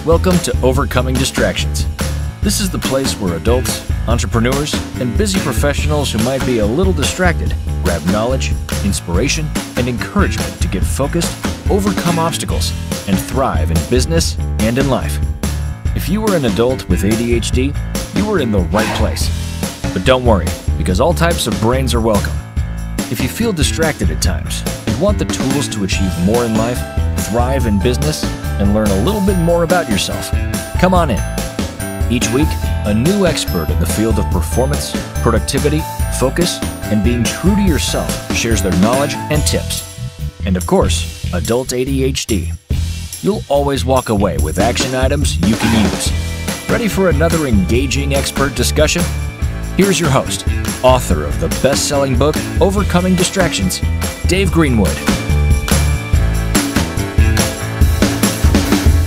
Welcome to Overcoming Distractions. This is the place where adults, entrepreneurs, and busy professionals who might be a little distracted grab knowledge, inspiration, and encouragement to get focused, overcome obstacles, and thrive in business and in life. If you are an adult with ADHD, you are in the right place. But don't worry, because all types of brains are welcome. If you feel distracted at times and want the tools to achieve more in life, thrive in business, and learn a little bit more about yourself, come on in. Each week, a new expert in the field of performance, productivity, focus, and being true to yourself shares their knowledge and tips. And of course, adult ADHD. You'll always walk away with action items you can use. Ready for another engaging expert discussion? Here's your host, author of the best-selling book, Overcoming Distractions, Dave Greenwood.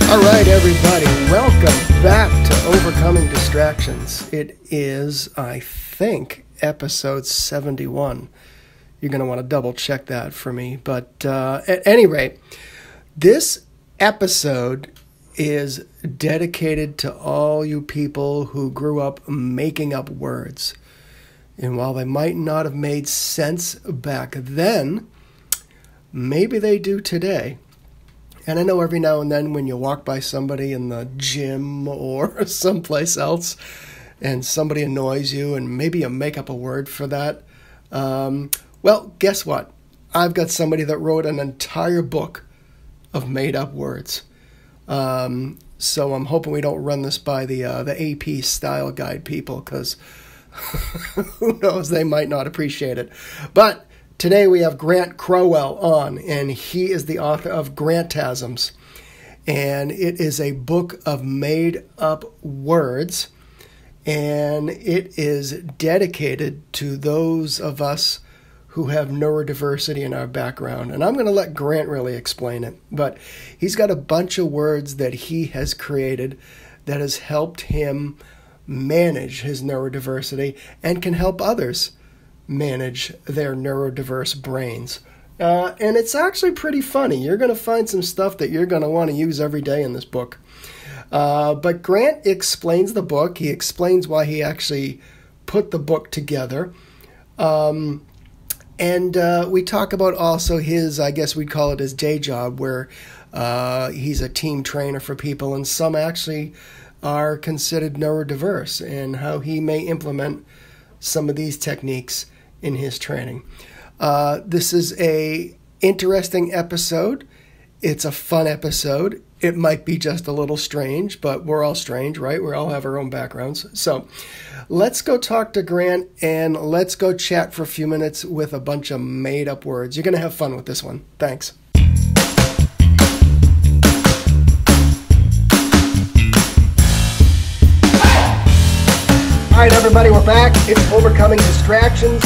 All right, everybody, welcome back to Overcoming Distractions. It is, I think, episode 71. You're going to want to double-check that for me. But at any rate, this episode is dedicated to all you people who grew up making up words. And while they might not have made sense back then, maybe they do today. And I know every now and then when you walk by somebody in the gym or someplace else and somebody annoys you and maybe you make up a word for that, well, guess what? I've got somebody that wrote an entire book of made-up words. So I'm hoping we don't run this by the AP style guide people, because who knows, they might not appreciate it. But today we have Grant Crowell on, and he is the author of Grantasms. And it is a book of made-up words, and it is dedicated to those of us who have neurodiversity in our background. And I'm going to let Grant really explain it. But he's got a bunch of words that he has created that has helped him manage his neurodiversity and can help others manage their neurodiverse brains. And it's actually pretty funny. You're going to find some stuff that you're going to want to use every day in this book. But Grant explains the book. He explains why he actually put the book together. And we talk about also his, I guess we'd call it his day job, where he's a team trainer for people, and some actually are considered neurodiverse, and how he may implement some of these techniques in his training. This is a interesting episode. It's a fun episode. It might be just a little strange, but we're all strange, right? We all have our own backgrounds. So let's go talk to Grant, and let's go chat for a few minutes with a bunch of made-up words. You're going to have fun with this one. Thanks. All right, everybody, we're back. It's Overcoming Distractions.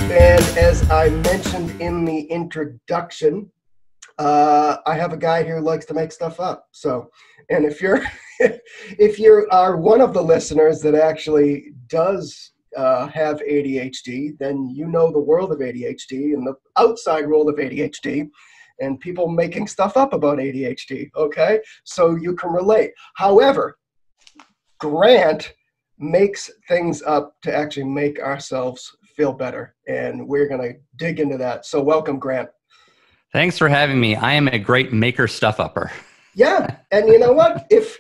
And as I mentioned in the introduction, I have a guy here who likes to make stuff up. So, and if you're if you are one of the listeners that actually does have ADHD, then you know the world of ADHD and the outside world of ADHD and people making stuff up about ADHD. Okay, so you can relate. However, Grant makes things up to actually make ourselves feel better, and we're going to dig into that. So welcome, Grant. Thanks for having me. I am a great maker stuff-upper. Yeah, and you know what? If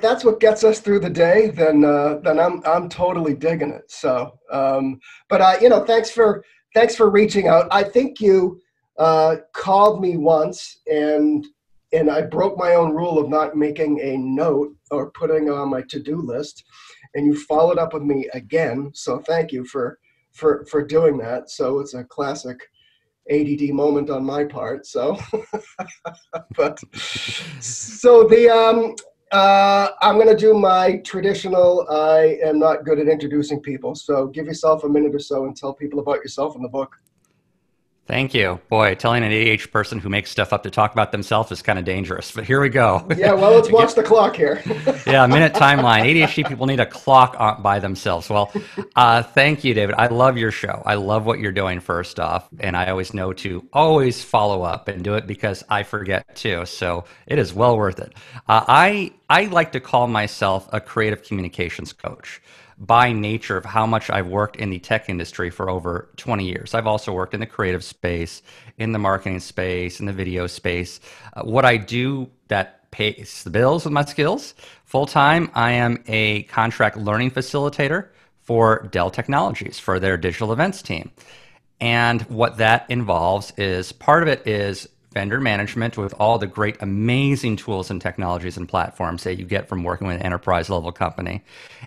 that's what gets us through the day, then I'm totally digging it. So, but thanks for reaching out. I think you called me once, and I broke my own rule of not making a note or putting on my to-do list, and you followed up with me again. So thank you for doing that. So it's a classic ADD moment on my part. So, but so I'm going to do my traditional. I am not good at introducing people. So give yourself a minute or so and tell people about yourself in the book. Thank you. Boy, telling an ADHD person who makes stuff up to talk about themselves is kind of dangerous, but here we go. Yeah, well, let's watch the clock here. Yeah, minute timeline. ADHD people need a clock by themselves. Well, thank you, David. I love your show. I love what you're doing, first off. And I always know to always follow up and do it because I forget too. So it is well worth it. I like to call myself a creative communications coach by nature of how much I've worked in the tech industry for over 20 years. I've also worked in the creative space, in the marketing space, in the video space. What I do that pays the bills with my skills full time, I am a contract learning facilitator for Dell Technologies for their digital events team. And what that involves is part of it is vendor management with all the great, amazing tools and technologies and platforms that you get from working with an enterprise level company.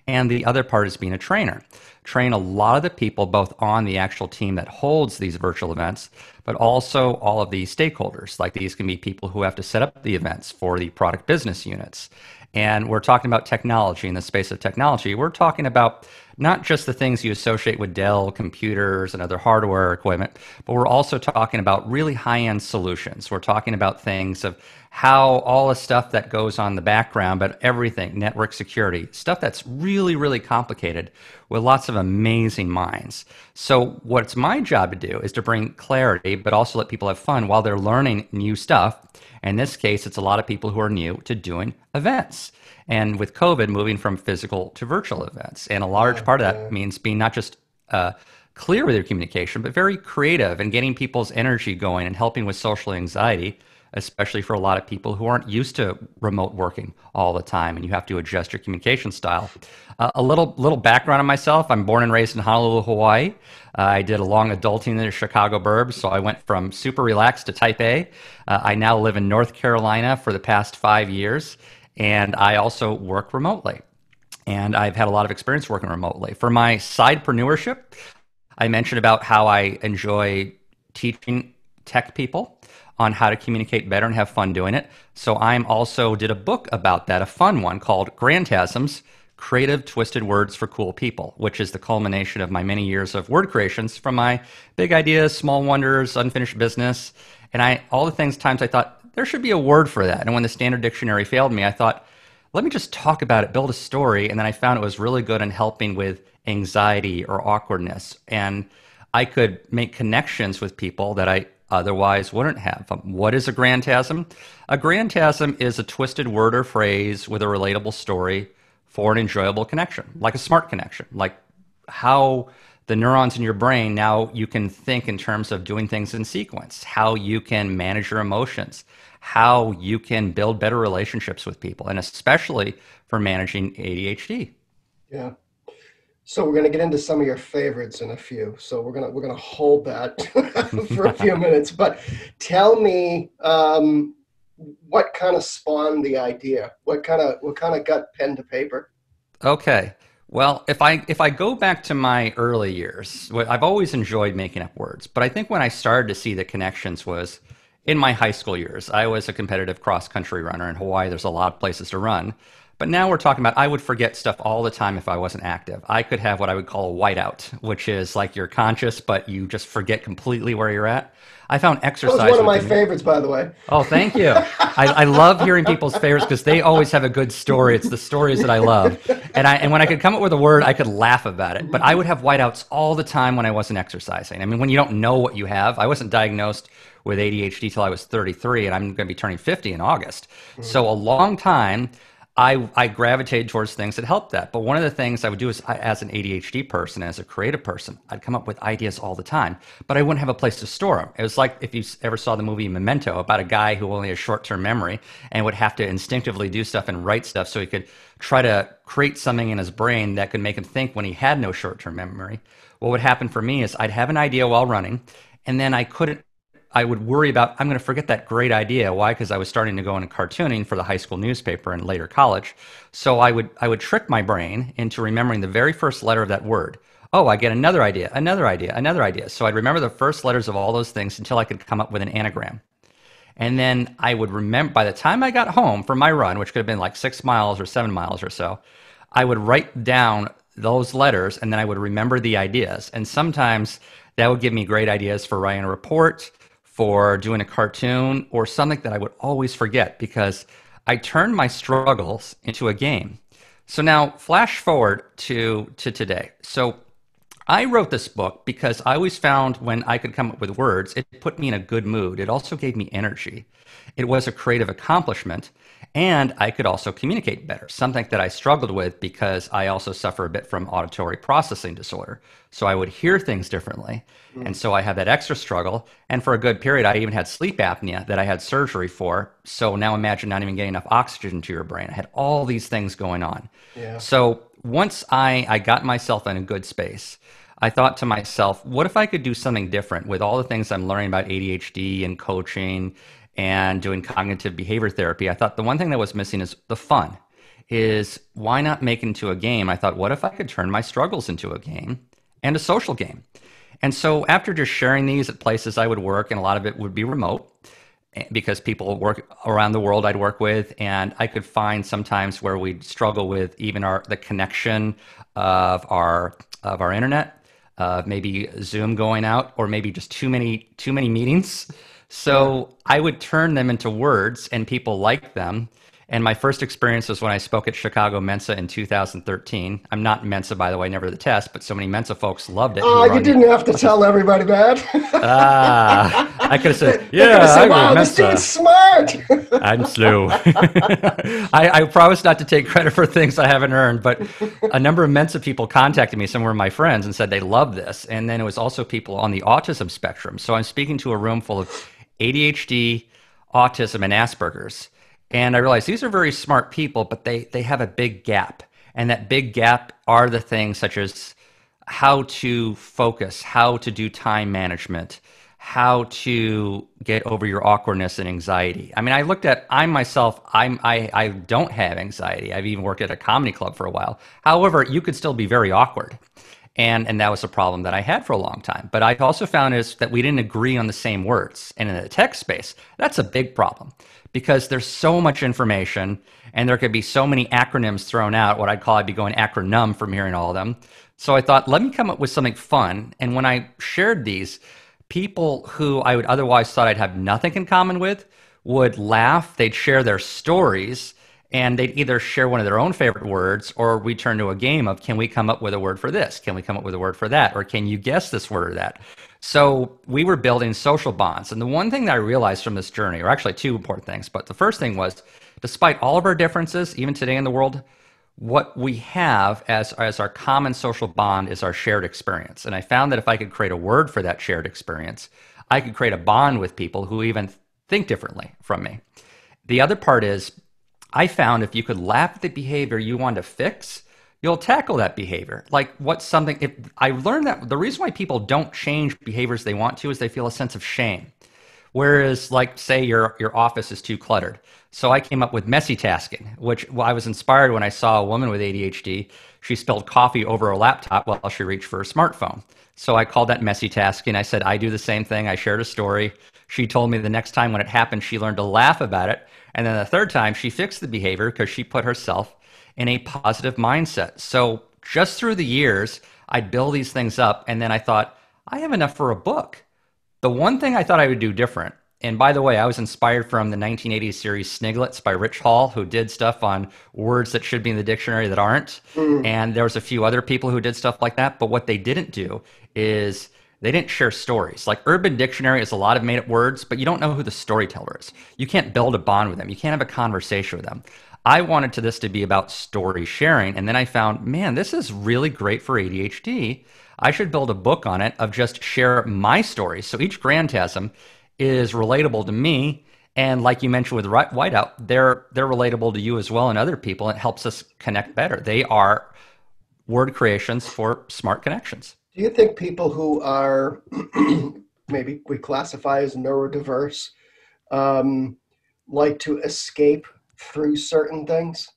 And the other part is being a trainer. Train a lot of the people both on the actual team that holds these virtual events, but also all of the stakeholders. Like these can be people who have to set up the events for the product business units. And we're talking about technology. In the space of technology, we're talking about not just the things you associate with Dell computers and other hardware equipment, but we're also talking about really high-end solutions. We're talking about things of how all the stuff that goes on in the background, but everything, network security, stuff that's really, really complicated with lots of amazing minds. So what's my job to do is to bring clarity, but also let people have fun while they're learning new stuff. In this case, it's a lot of people who are new to doing events. And with COVID, moving from physical to virtual events. And a large part of that means being not just clear with your communication, but very creative and getting people's energy going and helping with social anxiety, especially for a lot of people who aren't used to remote working all the time, and you have to adjust your communication style. A little background on myself. I'm born and raised in Honolulu, Hawaii. I did a long adulting in the Chicago burbs, so I went from super relaxed to type A. I now live in North Carolina for the past 5 years, and I also work remotely. And I've had a lot of experience working remotely. For my sidepreneurship, I mentioned about how I enjoy teaching tech people on how to communicate better and have fun doing it. So I'm also did a book about that, a fun one called Grantasms, Creative Twisted Words for Cool People, which is the culmination of my many years of word creations from my big ideas, small wonders, unfinished business. And all the times I thought there should be a word for that. And when the Standard Dictionary failed me, I thought, let me just talk about it, build a story. And then I found it was really good in helping with anxiety or awkwardness. And I could make connections with people that I otherwise wouldn't have. What is a grantasm? A grantasm is a twisted word or phrase with a relatable story for an enjoyable connection, like a smart connection, like how the neurons in your brain, now you can think in terms of doing things in sequence, how you can manage your emotions, how you can build better relationships with people, and especially for managing ADHD. Yeah. So we're going to get into some of your favorites in a few. So we're going to hold that for a few minutes. But tell me, what kind of spawned the idea? What kind of got pen to paper? Okay. Well, if I go back to my early years, I've always enjoyed making up words, but I think when I started to see the connections was in my high school years. I was a competitive cross-country runner in Hawaii. There's a lot of places to run. But now we're talking about I would forget stuff all the time if I wasn't active. I could have what I would call a whiteout, which is like you're conscious, but you just forget completely where you're at. I found exercise. That was one of my favorites, by the way. Oh, thank you. I love hearing people's favorites because they always have a good story. It's the stories that I love. And when I could come up with a word, I could laugh about it. But I would have whiteouts all the time when I wasn't exercising. I mean, when you don't know what you have, I wasn't diagnosed with ADHD till I was 33, and I'm going to be turning 50 in August. So a long time, I gravitated towards things that helped that. But one of the things I would do is, as an ADHD person, as a creative person, I'd come up with ideas all the time, but I wouldn't have a place to store them. It was like if you ever saw the movie Memento about a guy who only has short-term memory and would have to instinctively do stuff and write stuff so he could try to create something in his brain that could make him think when he had no short-term memory. What would happen for me is I'd have an idea while running, and then I would worry about, I'm going to forget that great idea. Why? Because I was starting to go into cartooning for the high school newspaper and later college. So I would trick my brain into remembering the very first letter of that word. Oh, I get another idea, another idea, another idea. So I'd remember the first letters of all those things until I could come up with an anagram. And then I would remember, by the time I got home from my run, which could have been like 6 miles or 7 miles or so, I would write down those letters and then I would remember the ideas. And sometimes that would give me great ideas for writing a report, for doing a cartoon, or something that I would always forget because I turned my struggles into a game. So now flash forward to today. So I wrote this book because I always found when I could come up with words, it put me in a good mood. It also gave me energy. It was a creative accomplishment, and I could also communicate better, something that I struggled with because I also suffer a bit from auditory processing disorder. So I would hear things differently. And so I had that extra struggle. And for a good period, I even had sleep apnea that I had surgery for. So now imagine not even getting enough oxygen to your brain. I had all these things going on. Yeah. So once I got myself in a good space, I thought to myself, what if I could do something different with all the things I'm learning about ADHD and coaching and doing cognitive behavior therapy? I thought the one thing that was missing is the fun. Is why not make it into a game? I thought, what if I could turn my struggles into a game and a social game? And so after just sharing these at places I would work, and a lot of it would be remote because people work around the world I'd work with, and I could find sometimes where we'd struggle with even the connection of our internet, maybe Zoom going out, or maybe just too many meetings. So I would turn them into words, and people liked them. And my first experience was when I spoke at Chicago Mensa in 2013. I'm not Mensa, by the way, never the test, but so many Mensa folks loved it. Oh, you didn't have to tell everybody that. I could have said, yeah, say, I wow, was this Mensa. dude's smart. I'm slow. I promise not to take credit for things I haven't earned, but a number of Mensa people contacted me, some were my friends, and said they love this. And then it was also people on the autism spectrum. So I'm speaking to a room full of ADHD, autism, and Asperger's. And I realized these are very smart people, but they have a big gap. And that big gap are the things such as how to focus, how to do time management, how to get over your awkwardness and anxiety. I mean, I looked at, I don't have anxiety. I've even worked at a comedy club for a while. However, you could still be very awkward. And that was a problem that I had for a long time. But I also found is that we didn't agree on the same words. And in the tech space, that's a big problem because there's so much information and there could be so many acronyms thrown out. What I'd be going acronym from hearing all of them. So I thought, let me come up with something fun. And when I shared these, people who I would otherwise thought I'd have nothing in common with would laugh. They'd share their stories. And they'd either share one of their own favorite words, or we turn to a game of, can we come up with a word for this? Can we come up with a word for that? Or can you guess this word or that? So we were building social bonds. And the one thing that I realized from this journey, or actually two important things, but the first thing was, despite all of our differences, even today in the world, what we have as our common social bond is our shared experience. And I found that if I could create a word for that shared experience, I could create a bond with people who even think differently from me. The other part is, I found if you could laugh at the behavior you want to fix, you'll tackle that behavior. Like if I learned that the reason why people don't change behaviors they want to is they feel a sense of shame. Whereas like say your office is too cluttered. So I came up with messy tasking, which I was inspired when I saw a woman with ADHD. She spilled coffee over her laptop while she reached for her smartphone. So I called that messy tasking. I said, I do the same thing. I shared a story. She told me the next time when it happened, she learned to laugh about it. And then the third time, she fixed the behavior because she put herself in a positive mindset. So just through the years, I'd build these things up. And then I thought, I have enough for a book. The one thing I thought I would do different, and by the way, I was inspired from the 1980s series Sniglets by Rich Hall, who did stuff on words that should be in the dictionary that aren't. And there was a few other people who did stuff like that. But what they didn't do is they didn't share stories. Like Urban Dictionary is a lot of made-up words, but you don't know who the storyteller is. You can't build a bond with them. You can't have a conversation with them. I wanted this to be about story sharing, and then I found, man, this is really great for ADHD. I should build a book on it of just share my stories. So each Grantasm is relatable to me, and like you mentioned with Whiteout, they're relatable to you as well and other people. And it helps us connect better. They are word creations for smart connections. Do you think people who are maybe we classify as neurodiverse like to escape through certain things?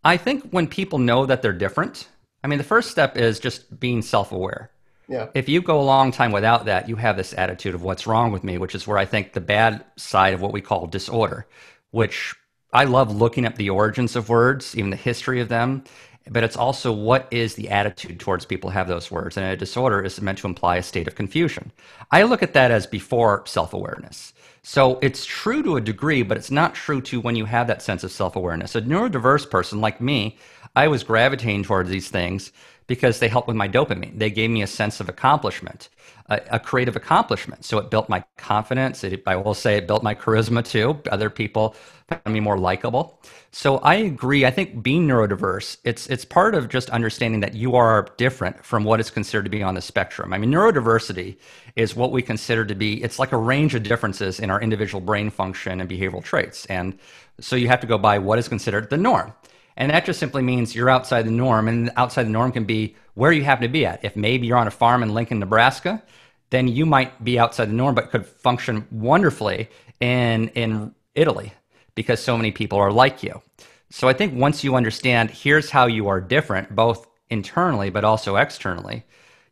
I think when people know that they're different, I mean, the first step is just being self-aware. Yeah. If you go a long time without that, you have this attitude of what's wrong with me, which is where I think the bad side of what we call disorder, which I love looking at the origins of words, even the history of them. but it's also what is the attitude towards people who have those words. And a disorder is meant to imply a state of confusion. I look at that as before self-awareness. So it's true to a degree, but it's not true to when you have that sense of self-awareness. A neurodiverse person like me, I was gravitating towards these things because they helped with my dopamine. They gave me a sense of accomplishment, a creative accomplishment. So it built my confidence. I will say it built my charisma too. Other people found me more likable. So I agree. I think being neurodiverse, it's part of just understanding that you are different from what is considered to be on the spectrum. I mean, neurodiversity is what we consider to be, it's like a range of differences in our individual brain function and behavioral traits. And so you have to go by what is considered the norm. And that just simply means you're outside the norm, and outside the norm can be where you happen to be at. If maybe you're on a farm in Lincoln, Nebraska, then you might be outside the norm, but could function wonderfully in Italy because so many people are like you. So I think once you understand here's how you are different, both internally but also externally,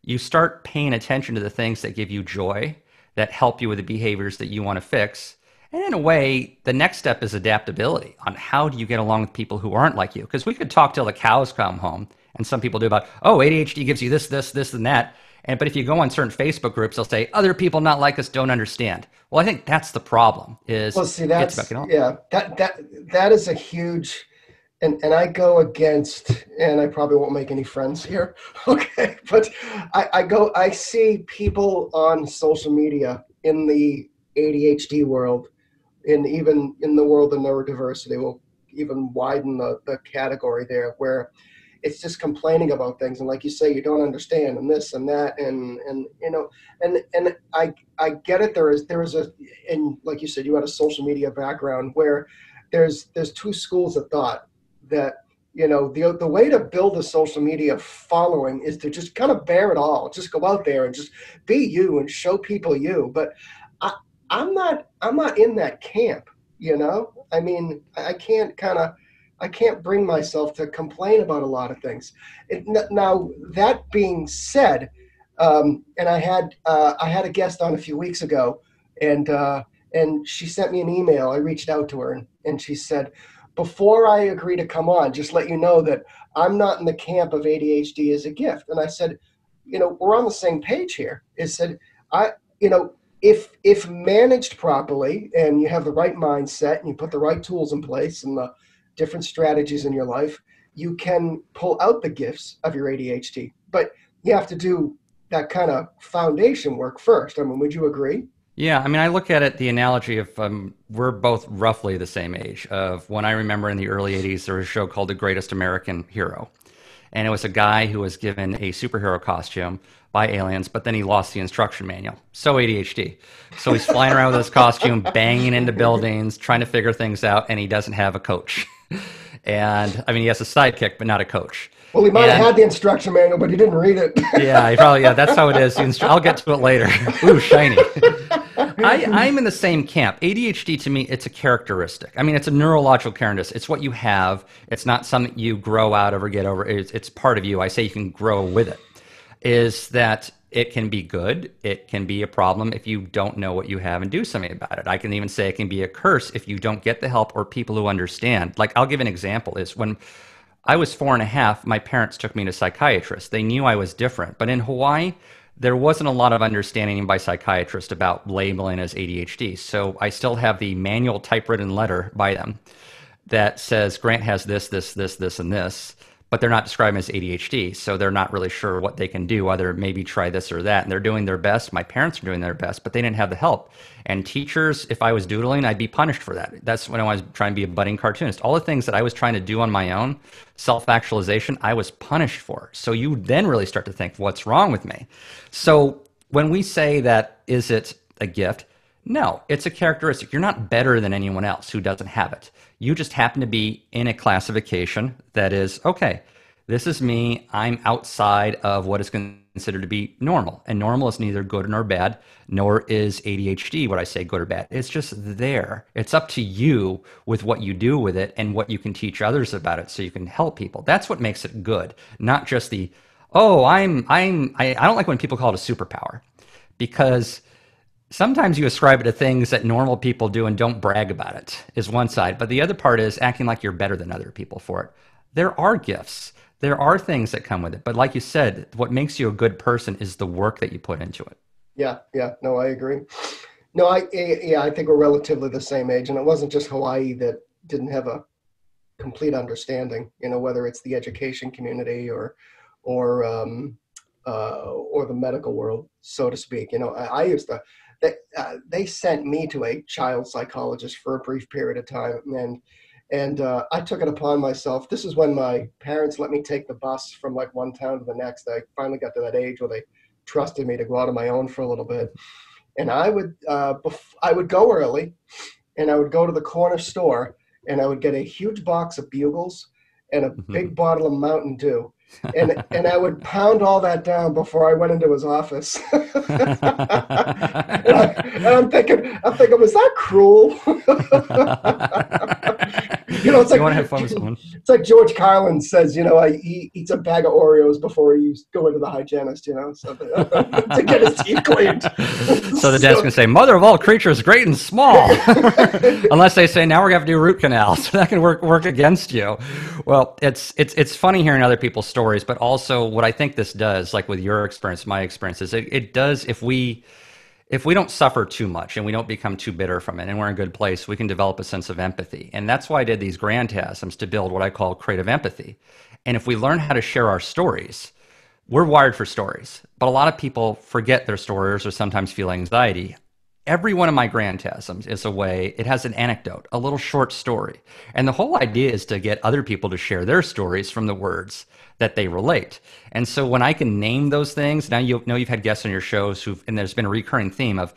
you start paying attention to the things that give you joy, that help you with the behaviors that you want to fix. And in a way, the next step is adaptability on how do you get along with people who aren't like you? Because we could talk till the cows come home, and some people do about, oh, ADHD gives you this, and that. But if you go on certain Facebook groups, they'll say, other people not like us don't understand. Well, I think that's the problem. Well, see, that is a huge, and I go against, and I probably won't make any friends here, okay? But I see people on social media in the ADHD world, and even in the world of neurodiversity, will even widen the category there, where it's just complaining about things, and like you say, you don't understand, and this and that, and you know, and I get it. There is a, and like you said, you had a social media background where there's two schools of thought that, you know, the way to build a social media following is to just kind of bear it all, just go out there and just be you and show people you. But I'm not in that camp, you know. I mean, I can't bring myself to complain about a lot of things. Now, that being said, and I had a guest on a few weeks ago, and she sent me an email. I reached out to her, and she said, before I agree to come on, just let you know that I'm not in the camp of ADHD as a gift. And I said, you know, we're on the same page here. I said, you know, if managed properly and you have the right mindset and you put the right tools in place and the different strategies in your life, you can pull out the gifts of your ADHD. But you have to do that kind of foundation work first. I mean, would you agree? Yeah, I mean, I look at it, the analogy of we're both roughly the same age. Of when I remember in the early 80s, there was a show called The Greatest American Hero. And it was a guy who was given a superhero costume by aliens, but then he lost the instruction manual. So ADHD. So he's flying around with his costume, banging into buildings, trying to figure things out, and he doesn't have a coach. And I mean, he has a sidekick, but not a coach. Well, he might have had the instruction manual, but he didn't read it. Yeah, that's how it is. I'll get to it later. Ooh, shiny. I'm in the same camp. ADHD, to me, it's a characteristic. I mean, it's a neurological characteristic. It's what you have. It's not something you grow out of or get over. It's part of you. I say you can grow with it. Is that it can be good. It can be a problem if you don't know what you have and do something about it. I can even say it can be a curse if you don't get the help or people who understand. Like, I'll give an example. Is when I was 4.5, my parents took me to psychiatrists. They knew I was different. But in Hawaii, there wasn't a lot of understanding by psychiatrists about labeling as ADHD. So I still have the manual typewritten letter by them that says Grant has this, and this, but they're not describing as ADHD. So they're not really sure what they can do, other maybe try this or that. And they're doing their best. My parents are doing their best, but they didn't have the help. And teachers, if I was doodling, I'd be punished for that. That's when I was trying to be a budding cartoonist. All the things that I was trying to do on my own, self-actualization, I was punished for. So you then really start to think, what's wrong with me? So when we say that, is it a gift? No, it's a characteristic. You're not better than anyone else who doesn't have it. You just happen to be in a classification that is, okay, this is me. I'm outside of what is considered to be normal. And normal is neither good nor bad, nor is ADHD what I say good or bad. It's just there. It's up to you with what you do with it and what you can teach others about it so you can help people. That's what makes it good, not just the, oh, I don't like when people call it a superpower, because sometimes you ascribe it to things that normal people do and don't brag about it is one side. But the other part is acting like you're better than other people for it. There are gifts. There are things that come with it, but like you said, what makes you a good person is the work that you put into it. Yeah, yeah. No, I agree. No, yeah, I think we're relatively the same age, and it wasn't just Hawaii that didn't have a complete understanding. Whether it's the education community or or the medical world, so to speak. I used to. They sent me to a child psychologist for a brief period of time, and I took it upon myself. This is when my parents let me take the bus from like one town to the next. I finally got to that age where they trusted me to go out on my own for a little bit, and I would go early, and I would go to the corner store, and I would get a huge box of Bugles and a big bottle of Mountain Dew. And I would pound all that down before I went into his office. I'm thinking, was that cruel? It's You like want to have fun with someone. it's like George Carlin says, he eats a bag of Oreos before he go into the hygienist, so to get his teeth cleaned. So the dentist can say, "Mother of all creatures, great and small," unless they say, "Now we're gonna have to do root canals." So that can work against you. Well, it's funny hearing other people's stories, but also what I think this does, like with your experience, my experience, is it does, if we don't suffer too much and we don't become too bitter from it and we're in a good place, we can develop a sense of empathy. And that's why I did these Grantasms, to build what I call creative empathy. And if we learn how to share our stories, we're wired for stories, but a lot of people forget their stories or sometimes feel anxiety. Every one of my Grantasms is a way, it has an anecdote, a little short story. And the whole idea is to get other people to share their stories from the words that they relate. And so when I can name those things, now you know you've had guests on your shows and there's been a recurring theme of,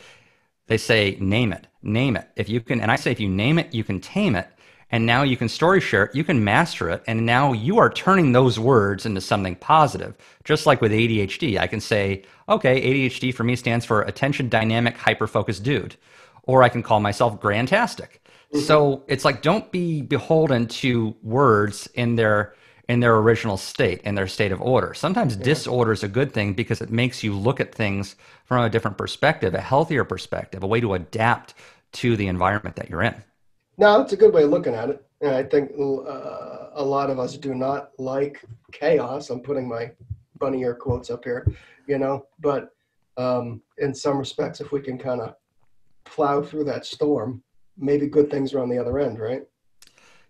they say, name it, name it. If you can, and I say, if you name it, you can tame it. And now you can story share it, you can master it, and now you are turning those words into something positive. Just like with ADHD, I can say, okay, ADHD for me stands for attention dynamic hyper-focused dude. Or I can call myself Grantastic. So it's like, don't be beholden to words in their original state, in their state of order. Sometimes disorder is a good thing because it makes you look at things from a different perspective, a healthier perspective, a way to adapt to the environment that you're in. No, it's a good way of looking at it. And I think a lot of us do not like chaos. I'm putting my bunny ear quotes up here, but in some respects, if we can kind of plow through that storm, maybe good things are on the other end, right?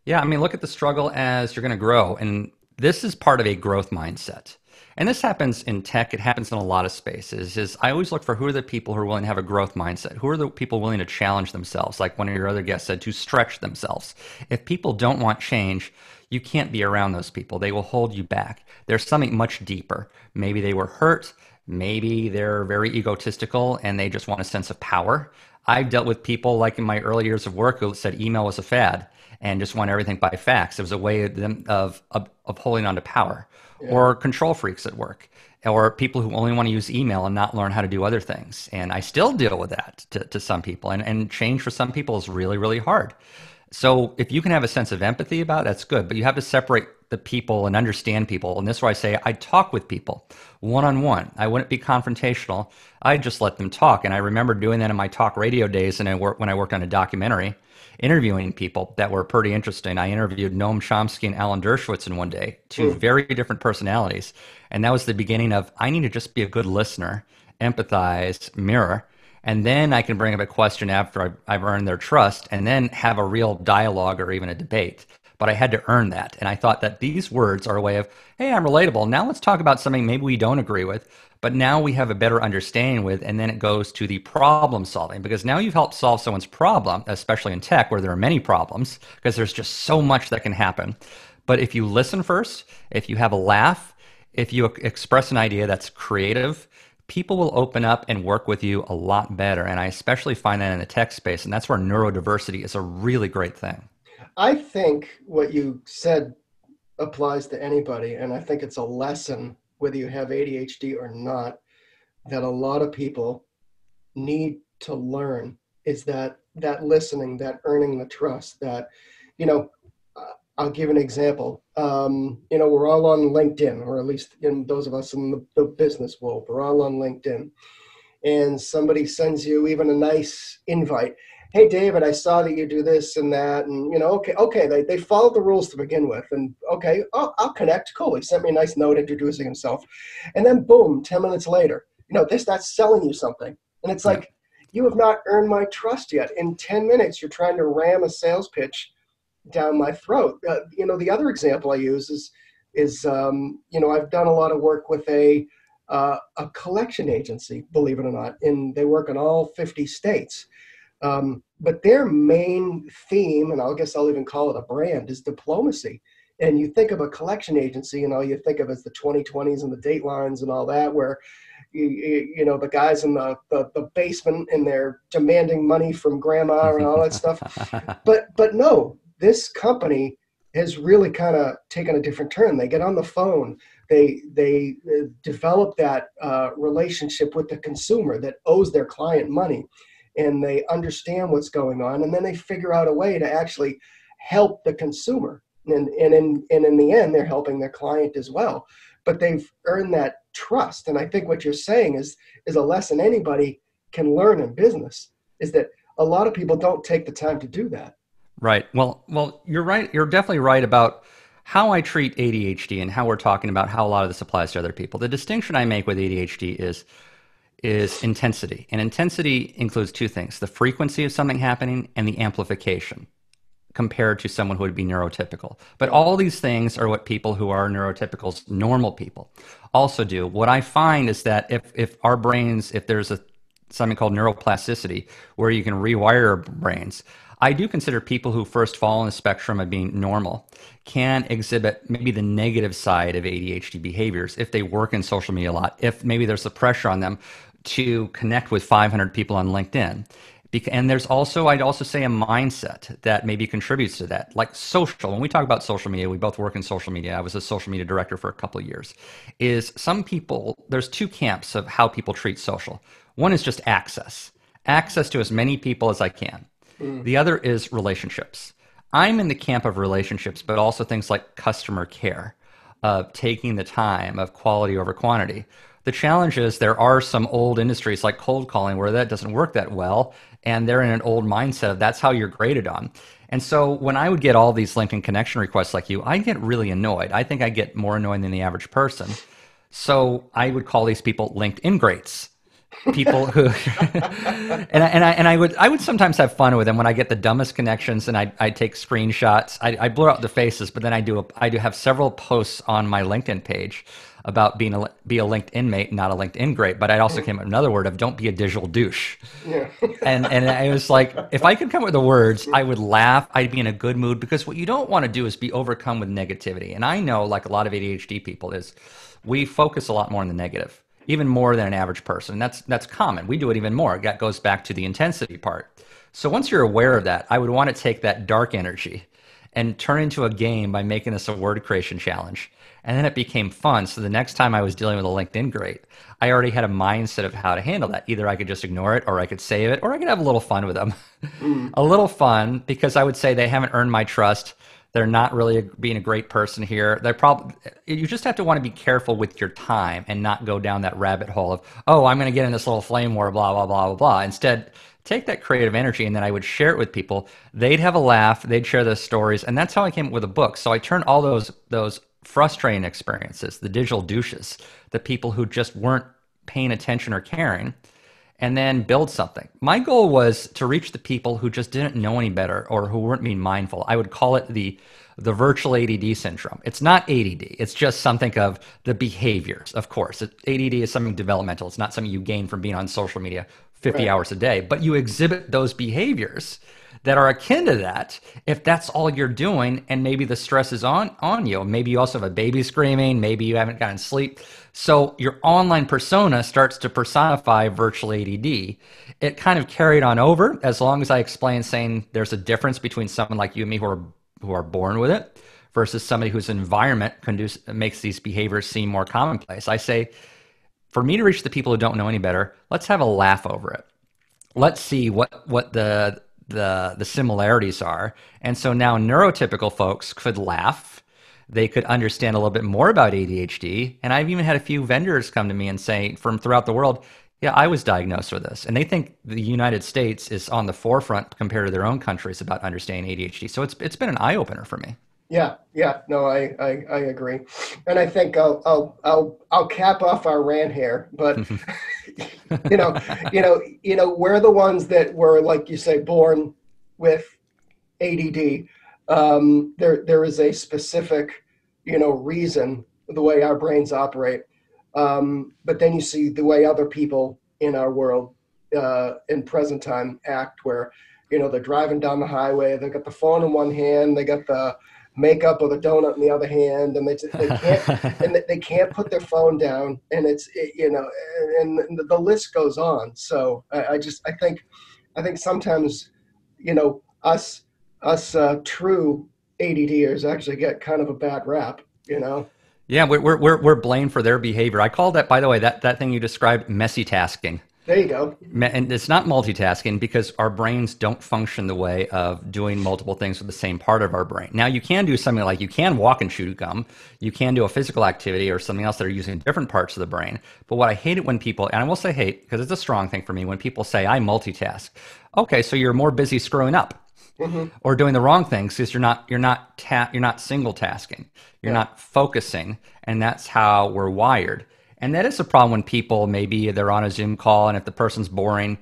Yeah, I mean, look at the struggle as you're going to grow. And this is part of a growth mindset. And this happens in tech. It happens in a lot of spaces. Is I always look for who are the people who are willing to have a growth mindset. Who are the people willing to challenge themselves? Like one of your other guests said, to stretch themselves. If people don't want change, you can't be around those people. They will hold you back. There's something much deeper. Maybe they were hurt. Maybe they're very egotistical and they just want a sense of power. I've dealt with people like in my early years of work who said email was a fad and just want everything by fax. It was a way of holding on to power. Yeah. Or control freaks at work, or people who only want to use email and not learn how to do other things. And I still deal with that to some people. And change for some people is really, really hard. So if you can have a sense of empathy about it, that's good. But you have to separate the people and understand people. And this is why I say I talk with people one-on-one. I wouldn't be confrontational. I just let them talk. And I remember doing that in my talk radio days and when I worked on a documentary, interviewing people that were pretty interesting. I interviewed Noam Chomsky and Alan Dershowitz in one day, two very different personalities. And that was the beginning of, I need to just be a good listener, empathize, mirror, and then I can bring up a question after I've earned their trust and then have a real dialogue or even a debate. But I had to earn that. And I thought that these words are a way of, hey, I'm relatable. Now let's talk about something maybe we don't agree with, but now we have a better understanding with, and then it goes to the problem solving, because now you've helped solve someone's problem, especially in tech where there are many problems, because there's just so much that can happen. But if you listen first, if you have a laugh, if you express an idea that's creative, people will open up and work with you a lot better. And I especially find that in the tech space, and that's where neurodiversity is a really great thing. I think what you said applies to anybody, and I think it's a lesson, whether you have ADHD or not, that a lot of people need to learn, is that listening, that earning the trust, that, I'll give an example. We're all on LinkedIn, or at least in those of us in the business world, we're all on LinkedIn, and somebody sends you even a nice invite, hey, David, I saw that you do this and that, and okay, they followed the rules to begin with, and okay, I'll connect. Cool. He sent me a nice note introducing himself, and then boom, 10 minutes later, they start selling you something, and it's Yeah. like, you have not earned my trust yet. In 10 minutes, you're trying to ram a sales pitch down my throat. The other example I use is I've done a lot of work with a collection agency, believe it or not, and they work in all 50 states. But their main theme, and I guess I'll even call it a brand, is diplomacy. And you think of a collection agency, and all you think of is the 2020s and the Datelines and all that, where the guys in the basement and they're demanding money from grandma and all that stuff. But no, this company has really kind of taken a different turn. They get on the phone. They develop that relationship with the consumer that owes their client money, and they understand what's going on, and then they figure out a way to actually help the consumer. And in the end, they're helping their client as well. But they've earned that trust. And I think what you're saying is a lesson anybody can learn in business, is that a lot of people don't take the time to do that. Right. Well, you're right. You're definitely right about how I treat ADHD and how we're talking about how a lot of this applies to other people. The distinction I make with ADHD is intensity. And intensity includes two things: the frequency of something happening and the amplification compared to someone who would be neurotypical. But all these things are what people who are neurotypicals, normal people, also do. What I find is that if our brains, if there's something called neuroplasticity, where you can rewire our brains, I do consider people who first fall on the spectrum of being normal can exhibit maybe the negative side of ADHD behaviors if they work in social media a lot, if maybe there's a pressure on them to connect with 500 people on LinkedIn. And there's also, I'd also say, a mindset that maybe contributes to that, like social. When we talk about social media, we both work in social media. I was a social media director for a couple of years. Is some people, there's two camps of how people treat social. One is just access to as many people as I can. The other is relationships. I'm in the camp of relationships, but also things like customer care, of taking the time, of quality over quantity. The challenge is there are some old industries like cold calling where that doesn't work that well, and they're in an old mindset of that's how you're graded on. And so when I would get all these LinkedIn connection requests like you, I'd get really annoyed. I think I get more annoyed than the average person. So I would call these people LinkedIn greats. People who and I would sometimes have fun with them when I get the dumbest connections, and I take screenshots. I blur out the faces, but then I do have several posts on my LinkedIn page about be a LinkedIn mate, not a LinkedIn great. But I also came up with another word of don't be a digital douche. Yeah. and I was like, if I could come up with the words, I would laugh. I'd be in a good mood, because what you don't want to do is be overcome with negativity. And I know, like a lot of ADHD people, is we focus a lot more on the negative, even more than an average person. That's common. We do it even more. That goes back to the intensity part. So once you're aware of that, I would want to take that dark energy and turn into a game by making this a word creation challenge. And then it became fun. So the next time I was dealing with a LinkedIn great, I already had a mindset of how to handle that. Either I could just ignore it, or I could save it, or I could have a little fun with them. A little fun, because I would say they haven't earned my trust. They're not really being a great person here. They're probably, you just have to want to be careful with your time and not go down that rabbit hole of, oh, I'm going to get in this little flame war, blah, blah, blah, blah, blah. Instead, take that creative energy, and then I would share it with people. They'd have a laugh. They'd share their stories. And that's how I came up with a book. So I turned all those frustrating experiences, the digital douches, the people who just weren't paying attention or caring, and then build something. My goal was to reach the people who just didn't know any better or who weren't being mindful. I would call it the virtual ADD syndrome. It's not ADD. It's just something of the behaviors, of course. ADD is something developmental. It's not something you gain from being on social media 50 hours a day, but you exhibit those behaviors that are akin to that if that's all you're doing, and maybe the stress is on you. Maybe you also have a baby screaming, maybe you haven't gotten sleep. So your online persona starts to personify virtual ADD. It kind of carried on over, as long as I explain, saying there's a difference between someone like you and me who are born with it versus somebody whose environment makes these behaviors seem more commonplace. I say, for me to reach the people who don't know any better, let's have a laugh over it. Let's see what the similarities are. And so now neurotypical folks could laugh. They could understand a little bit more about ADHD. And I've even had a few vendors come to me and say from throughout the world, Yeah, I was diagnosed with this, and they think the United States is on the forefront compared to their own countries about understanding ADHD. So it's been an eye opener for me. Yeah, yeah, no, I agree, and I think I'll cap off our rant here, but you know, we're the ones that were, like you say, born with ADD. There is a specific, reason the way our brains operate, but then you see the way other people in our world, in present time, act, where they're driving down the highway, they got the phone in one hand, they got the makeup or the donut in the other hand, and they can't put their phone down, and and the list goes on. So I think sometimes us true ADDers actually get kind of a bad rap. Yeah, we're blamed for their behavior. I call that, by the way, that thing you described, messy tasking. There you go. And it's not multitasking because our brains don't function the way of doing multiple things with the same part of our brain. Now, you can do something like you can walk and chew gum. You can do a physical activity or something else that are using different parts of the brain. But what I hate it when people, and I will say hate because it's a strong thing for me, when people say, I multitask. Okay, so you're more busy screwing up. Mm-hmm. Or doing the wrong things because you're not single tasking. You're not focusing, and that's how we're wired. And that is a problem when people, maybe they're on a Zoom call, and if the person's boring,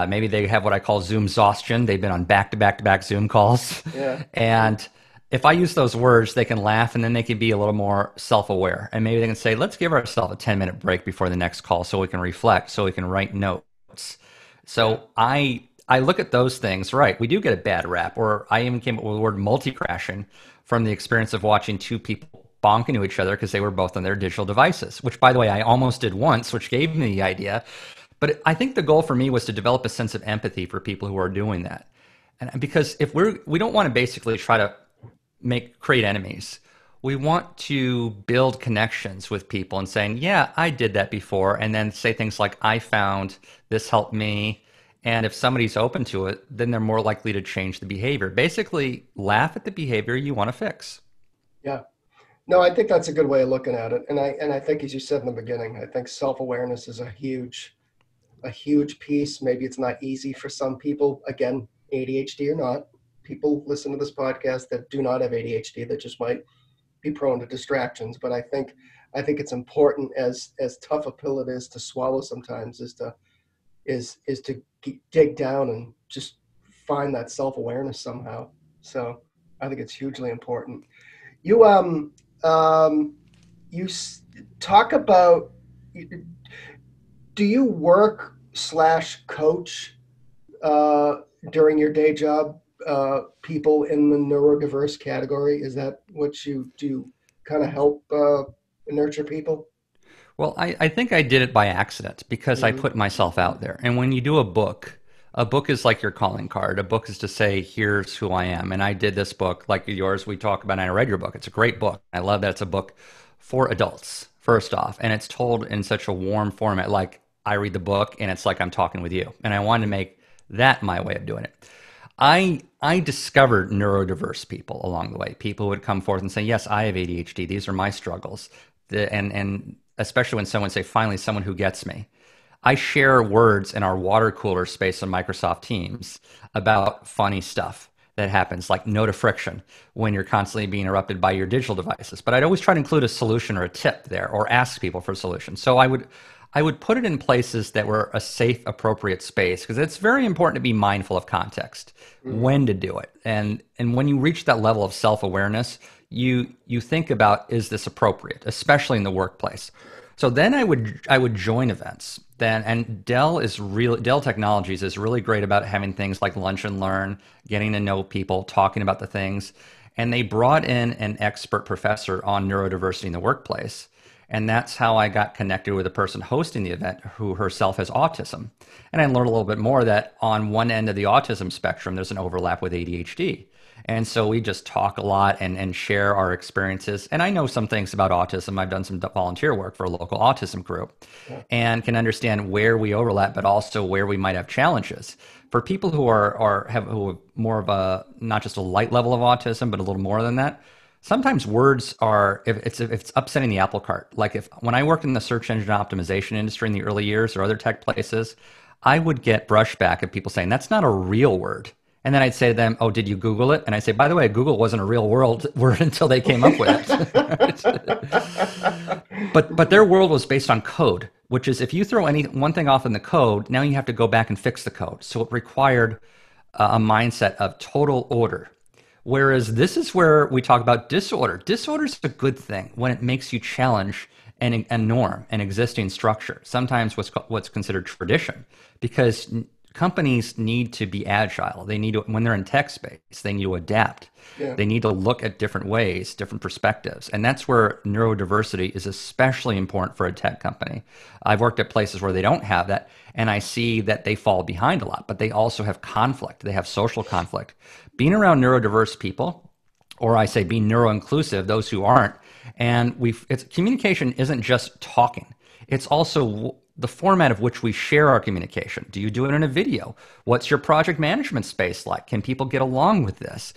maybe they have what I call Zoom exhaustion. They've been on back-to-back-to-back Zoom calls. Yeah. And if I use those words, they can laugh, and then they can be a little more self-aware. And maybe they can say, let's give ourselves a 10-minute break before the next call so we can reflect, so we can write notes. So I look at those things, right? We do get a bad rap, or I even came up with the word multi-crashing from the experience of watching two people bonk into each other because they were both on their digital devices, which, by the way, I almost did once, which gave me the idea. But I think the goal for me was to develop a sense of empathy for people who are doing that. And because if we don't want to basically try to create enemies. We want to build connections with people and saying, yeah, I did that before. And then say things like, I found this helped me. And if somebody's open to it, then they're more likely to change the behavior. Basically, laugh at the behavior you want to fix. Yeah. No, I think that's a good way of looking at it. And I think, as you said in the beginning, I think self-awareness is a huge piece. Maybe it's not easy for some people. Again, ADHD or not, people listen to this podcast that do not have ADHD, that just might be prone to distractions. But I think it's important, as tough a pill it is to swallow sometimes, is to dig down and just find that self-awareness somehow. So I think it's hugely important. You talk about, do you work / coach during your day job people in the neurodiverse category? Is that what you do? Kind of help nurture people? Well, I think I did it by accident because I put myself out there. And when you do a book is like your calling card. A book is to say, here's who I am. And I did this book like yours. We talk about, and I read your book. It's a great book. I love that it's a book for adults, first off. And it's told in such a warm format. Like, I read the book and it's like I'm talking with you. And I wanted to make that my way of doing it. I discovered neurodiverse people along the way. People would come forth and say, yes, I have ADHD. These are my struggles. And especially when someone say, finally, someone who gets me. I share words in our water cooler space on Microsoft Teams about funny stuff that happens, like note of friction when you're constantly being interrupted by your digital devices. But I'd always try to include a solution or a tip there, or ask people for a solution. So I would put it in places that were a safe, appropriate space, because it's very important to be mindful of context, when to do it. And when you reach that level of self-awareness, you think about, is this appropriate, especially in the workplace? So then I would join events. And Dell Technologies is really great about having things like lunch and learn, getting to know people, talking about the things. And they brought in an expert professor on neurodiversity in the workplace. And that's how I got connected with a person hosting the event who herself has autism. And I learned a little bit more that on one end of the autism spectrum, there's an overlap with ADHD. And so we just talk a lot and share our experiences. And I know some things about autism. I've done some volunteer work for a local autism group and can understand where we overlap, but also where we might have challenges. For people who have more of a, not just a light level of autism, but a little more than that, sometimes words are, if it's upsetting the apple cart. Like when I worked in the search engine optimization industry in the early years or other tech places, I would get brushback of people saying that's not a real word. And then I'd say to them, "Oh, did you Google it?" And I say, "By the way, Google wasn't a real word until they came up with it." But their world was based on code, which is if you throw any one thing off in the code, now you have to go back and fix the code. So it required a mindset of total order. Whereas this is where we talk about disorder. Disorder is a good thing when it makes you challenge a norm, an existing structure, sometimes what's considered tradition, because companies need to be agile. They need to, when they're in tech space, they need to adapt. Yeah. They need to look at different ways, different perspectives. And that's where neurodiversity is especially important for a tech company. I've worked at places where they don't have that, and I see that they fall behind a lot, but they also have conflict. They have social conflict. Being around neurodiverse people, or I say being neuro-inclusive, those who aren't, and communication isn't just talking. It's also the format of which we share our communication. Do you do it in a video? What's your project management space like? Can people get along with this?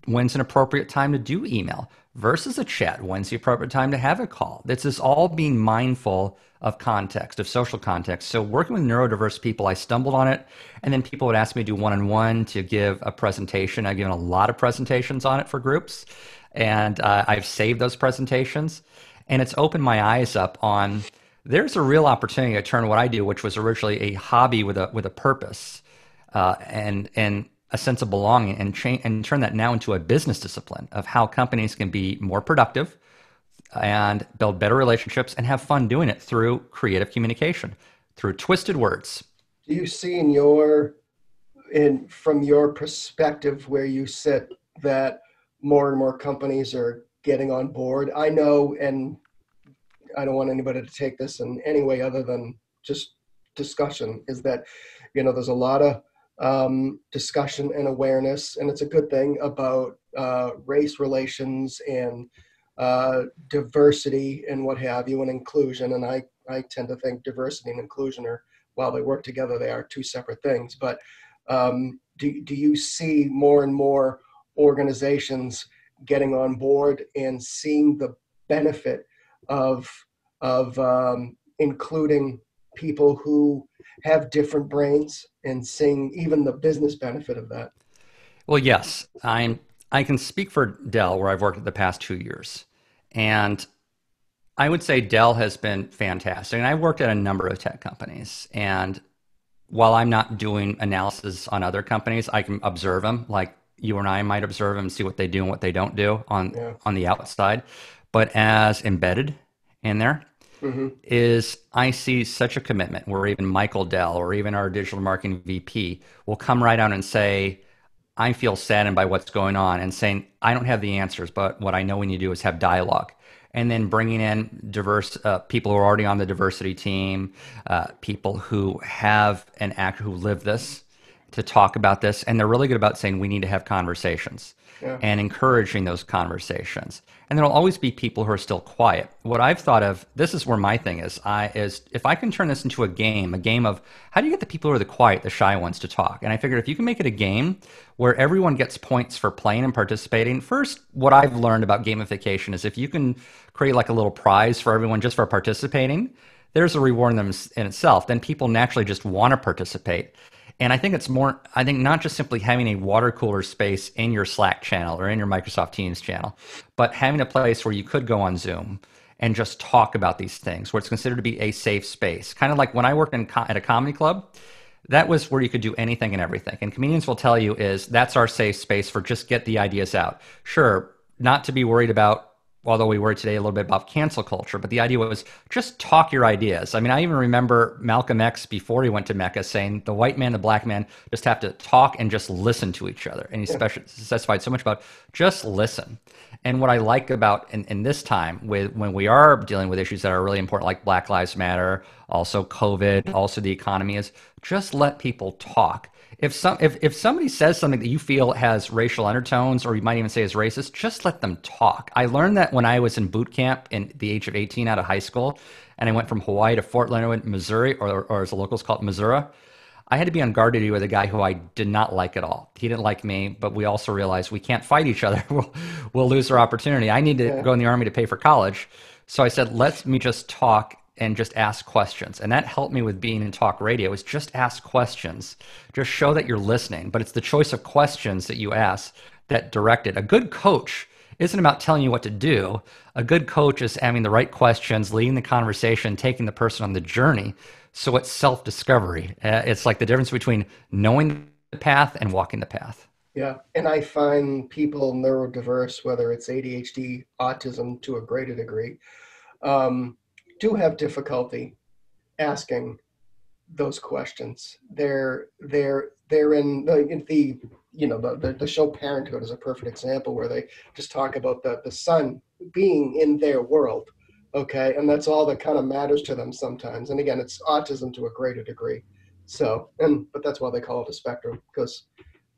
When's an appropriate time to do email versus a chat? When's the appropriate time to have a call? This is all being mindful of context, of social context. So working with neurodiverse people, I stumbled on it, and then people would ask me to do one-on-one to give a presentation. I've given a lot of presentations on it for groups, and I've saved those presentations, and it's opened my eyes up on there's a real opportunity to turn what I do, which was originally a hobby with a purpose and a sense of belonging, and turn that now into a business discipline of how companies can be more productive and build better relationships and have fun doing it through creative communication, through twisted words. Do you see from your perspective where you sit that more and more companies are getting on board? I know, and I don't want anybody to take this in any way other than just discussion, is that, there's a lot of discussion and awareness, and it's a good thing, about race relations and diversity and what have you, and inclusion. And I tend to think diversity and inclusion are, while they work together, they are two separate things. But do you see more and more organizations getting on board and seeing the benefit of including people who have different brains, and seeing even the business benefit of that? Well, yes, I can speak for Dell, where I've worked the past 2 years, and I would say Dell has been fantastic. And I worked at a number of tech companies, and while I'm not doing analysis on other companies, I can observe them, like you and I might observe them and see what they do and what they don't do on the outside. But as embedded in there, is I see such a commitment where even Michael Dell or even our digital marketing VP will come right out and say, I feel saddened by what's going on, and saying, I don't have the answers, but what I know we need to do is have dialogue. And then bringing in diverse people who are already on the diversity team, people who have an actor who live this, to talk about this. And they're really good about saying we need to have conversations and encouraging those conversations. And there'll always be people who are still quiet. What I've thought of, this is where my thing is if I can turn this into a game of how do you get the people who are the quiet, the shy ones to talk? And I figured if you can make it a game where everyone gets points for playing and participating. First, what I've learned about gamification is if you can create like a little prize for everyone just for participating, there's a reward in them in itself. Then people naturally just want to participate. And I think it's more, not just simply having a water cooler space in your Slack channel or in your Microsoft Teams channel, but having a place where you could go on Zoom and just talk about these things, where it's considered to be a safe space. Kind of like when I worked at a comedy club, that was where you could do anything and everything. And comedians will tell you that's our safe space for just get the ideas out. Sure, not to be worried about, although we worry today a little bit about cancel culture, but the idea was just talk your ideas. I mean, I even remember Malcolm X, before he went to Mecca, saying the white man, the black man just have to talk and just listen to each other. And he specified so much about just listen. And what I like about in this time, when we are dealing with issues that are really important, like Black Lives Matter, also COVID, also the economy, is just let people talk. If somebody says something that you feel has racial undertones, or you might even say is racist, just let them talk. I learned that when I was in boot camp in the age of 18 out of high school, and I went from Hawaii to Fort Leonard, Missouri, or as the locals call it, Missouri. I had to be on guard to do with a guy who I did not like at all. He didn't like me, but we also realized we can't fight each other. We'll lose our opportunity. I need to go in the Army to pay for college. So I said, let me just talk and just ask questions. And that helped me with being in talk radio, is just ask questions. Just show that you're listening. But it's the choice of questions that you ask that direct it. A good coach isn't about telling you what to do. A good coach is having the right questions, leading the conversation, taking the person on the journey. So it's self-discovery. It's like the difference between knowing the path and walking the path. Yeah, and I find people neurodiverse, whether it's ADHD, autism to a greater degree, do have difficulty asking those questions. They're in the you know, the show Parenthood is a perfect example where they just talk about the son being in their world, okay, and that's all that kind of matters to them sometimes. And again, it's autism to a greater degree. So, but that's why they call it a spectrum, because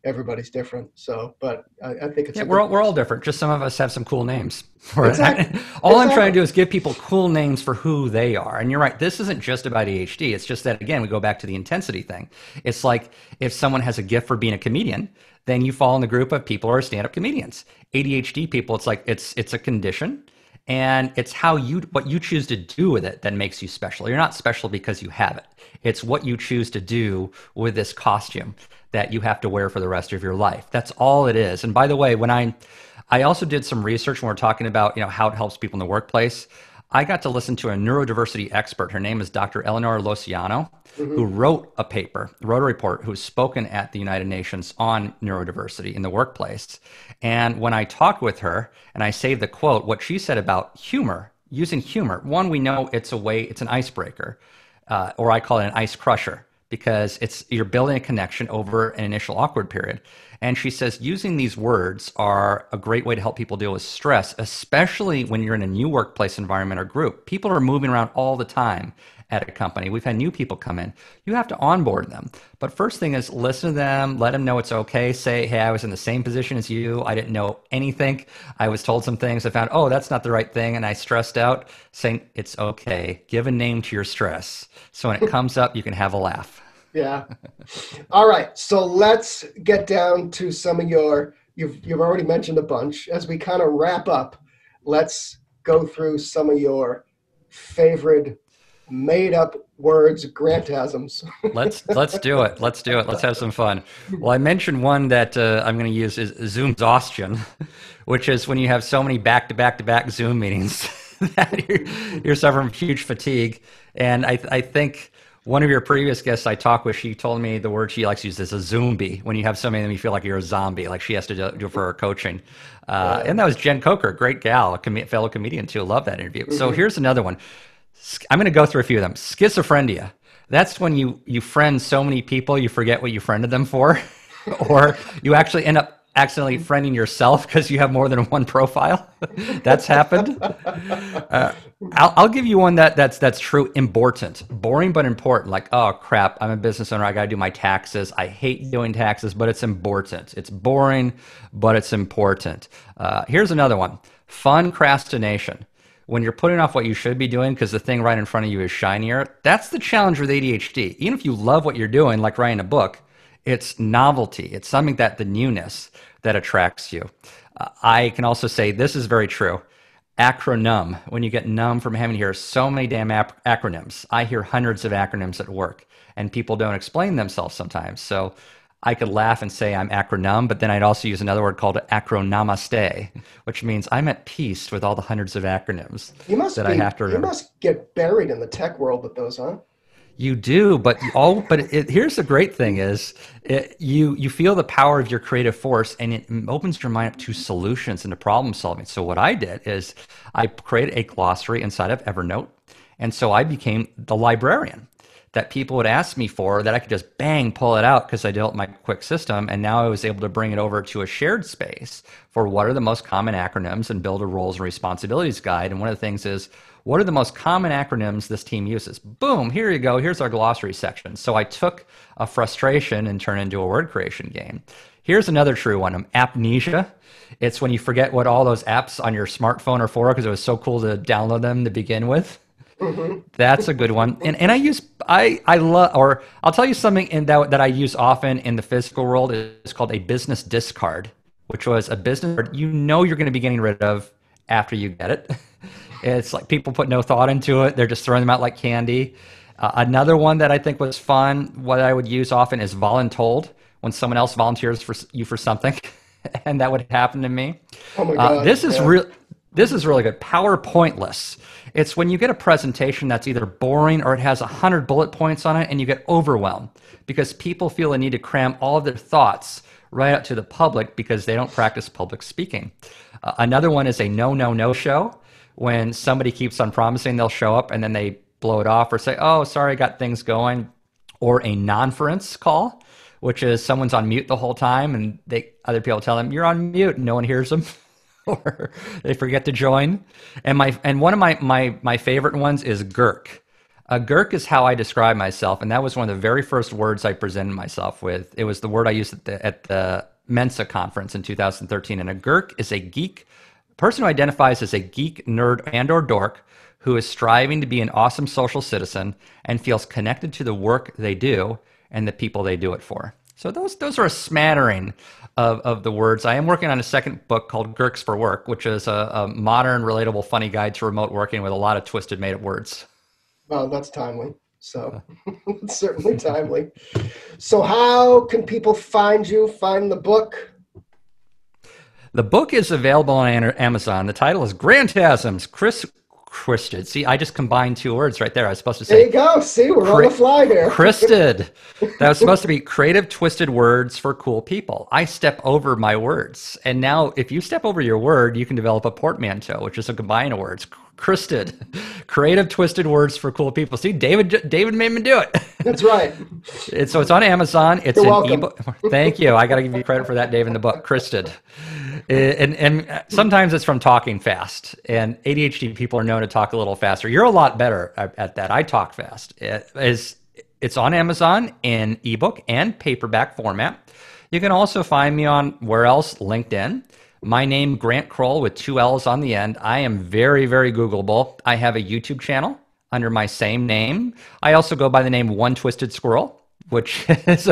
everybody's different. So, but I think it's we're all different. Just some of us have some cool names for exactly. it. All I'm trying to do is give people cool names for who they are. And you're right. This isn't just about ADHD. It's just that, again, we go back to the intensity thing. It's like if someone has a gift for being a comedian, then you fall in the group of people who are stand-up comedians. ADHD people, it's like it's a condition. And it's what you choose to do with it that makes you special. You're not special because you have it. It's what you choose to do with this costume that you have to wear for the rest of your life. That's all it is. And by the way, when I also did some research when we're talking about, how it helps people in the workplace. I got to listen to a neurodiversity expert. Her name is Dr. Eleanor Lociano, who wrote a report, who's spoken at the United Nations on neurodiversity in the workplace. And when I talked with her and I saved the quote, what she said about humor, using humor, one, we know it's an icebreaker, or I call it an ice crusher, because you're building a connection over an initial awkward period. And she says using these words are a great way to help people deal with stress, especially when you're in a new workplace environment or group. People are moving around all the time at a company. We've had new people come in. You have to onboard them. But first thing is listen to them, let them know it's okay. Say, hey, I was in the same position as you. I didn't know anything. I was told some things. I found, oh, that's not the right thing. And I stressed out. Saying it's okay. Give a name to your stress. So when it comes up, you can have a laugh. Yeah. All right. So let's get down to some of you've already mentioned a bunch. As we kind of wrap up, let's go through some of your favorite made up words-Grantasms. Let's do it. Let's have some fun. Well, I mentioned one that I'm going to use is Zoom exhaustion, which is when you have so many back-to-back Zoom meetings that you're suffering from huge fatigue. And I think one of your previous guests I talked with, she told me the word she likes to use is a zombie. When you have so many of them, you feel like you're a zombie, like she has to do for her coaching. And that was Jen Coker, great gal, a fellow comedian too. Love that interview. So here's another one. I'm going to go through a few of them. Schizophrenia. That's when you friend so many people, you forget what you friended them for, or you actually end up accidentally friending yourself because you have more than one profile. That's happened. I'll give you one that's true. Important, boring but important. Like, oh crap, I'm a business owner. I got to do my taxes. I hate doing taxes, but it's important. It's boring, but it's important. Here's another one. Funcrastination. When you're putting off what you should be doing because the thing right in front of you is shinier. That's the challenge with ADHD. Even if you love what you're doing, like writing a book, it's novelty. It's something that the newness that attracts you. I can also say this is very true. Acronym. When you get numb from having to hear so many damn acronyms. I hear hundreds of acronyms at work, and people don't explain themselves sometimes. So I could laugh and say I'm acronym, but then I'd also use another word called acronamaste, which means I'm at peace with all the hundreds of acronyms I have to remember. You must get buried in the tech world with those, huh? You do, but here's the great thing is you feel the power of your creative force, and it opens your mind up to solutions and to problem solving. So what I did is I created a glossary inside of Evernote, and so I became the librarian that people would ask me for, that I could just bang pull it out because I developed my quick system, and now I was able to bring it over to a shared space for what are the most common acronyms and build a roles and responsibilities guide. And one of the things is, what are the most common acronyms this team uses? Boom, here you go. Here's our glossary section. So I took a frustration and turned it into a word creation game. Here's another true one, amnesia. It's when you forget what all those apps on your smartphone are for because it was so cool to download them to begin with. That's a good one. And I love, or I'll tell you something that I use often in the physical world is called a business discard, which was a business card you know you're going to be getting rid of after you get it. It's like people put no thought into it. They're just throwing them out like candy. Another one that I think was fun, what I would use often is voluntold, when someone else volunteers for you for something. And that would happen to me. Oh my God. This is really good. PowerPointless. It's when you get a presentation that's either boring or it has 100 bullet points on it and you get overwhelmed because people feel a need to cram all of their thoughts right out to the public because they don't practice public speaking. Another one is a no show, when somebody keeps on promising they'll show up and then they blow it off or say, oh, sorry, I got things going. Or a nonference call, which is someone's on mute the whole time and other people tell them, you're on mute, and no one hears them. Or they forget to join. And one of my favorite ones is GURK. GURK is how I describe myself, and that was one of the very first words I presented myself with. It was the word I used at the Mensa conference in 2013. And a GURK is a person who identifies as a geek, nerd, and/or dork who is striving to be an awesome social citizen and feels connected to the work they do and the people they do it for. So those are a smattering of the words. I am working on a second book called GURKs for Work, which is a modern, relatable, funny guide to remote working with a lot of twisted, made-up words. Well, that's timely. So it's certainly timely. So how can people find the book? The book is available on Amazon. The title is Grantasms, Christed. See, I just combined two words right there. I was supposed to say. There you go. See, we're on the fly here. Christed. That was supposed to be creative, twisted words for cool people. I step over my words. And now if you step over your word, you can develop a portmanteau, which is a combine of words. Christed. Creative, twisted words for cool people. See, David made me do it. That's right. So it's on Amazon. It's You're an welcome. ebook. Thank you. I got to give you credit for that, Dave, in the book. Christed. And sometimes it's from talking fast, and ADHD people are known to talk a little faster. You're a lot better at that. I talk fast. It's on Amazon in ebook and paperback format. You can also find me on where else? LinkedIn. My name, Grant Kroll, with 2 L's on the end. I am very, very Googleable. I have a YouTube channel under my same name. I also go by the name One Twisted Squirrel, which is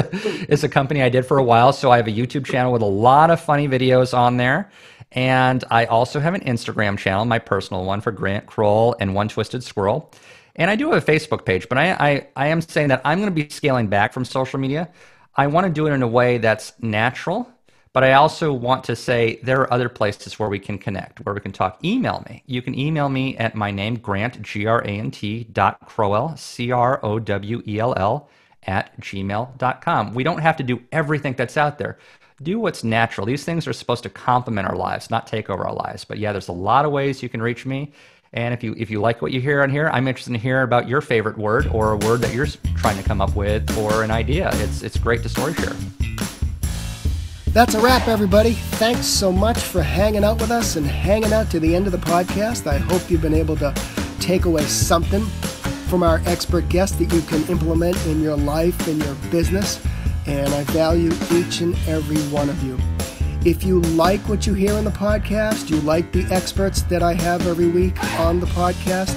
a company I did for a while. So I have a YouTube channel with a lot of funny videos on there. And I also have an Instagram channel, my personal one, for Grant Kroll and One Twisted Squirrel. And I do have a Facebook page, but I am saying that I'm going to be scaling back from social media. I want to do it in a way that's natural, but I also want to say there are other places where we can connect, where we can talk. Email me. You can email me at my name, Grant, Grant.Crowell, Crowell, @gmail.com. We don't have to do everything that's out there. Do what's natural. These things are supposed to complement our lives, not take over our lives. But yeah, there's a lot of ways you can reach me. And if you like what you hear on here, I'm interested in hearing about your favorite word or a word that you're trying to come up with or an idea. It's great to story share. That's a wrap, everybody. Thanks so much for hanging out with us and hanging out to the end of the podcast. I hope you've been able to take away something from our expert guest that you can implement in your life and your business. And I value each and every one of you. If you like what you hear in the podcast, you like the experts that I have every week on the podcast,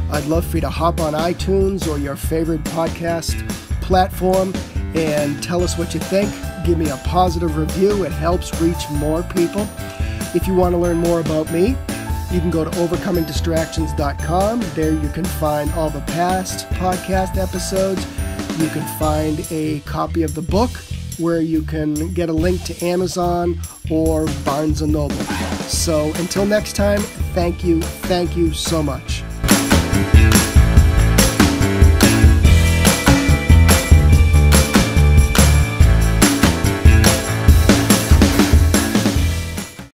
I'd love for you to hop on iTunes or your favorite podcast platform and tell us what you think. Give me a positive review. It helps reach more people. If you want to learn more about me, you can go to overcomingdistractions.com. There you can find all the past podcast episodes. You can find a copy of the book where you can get a link to Amazon or Barnes & Noble. So until next time, thank you so much.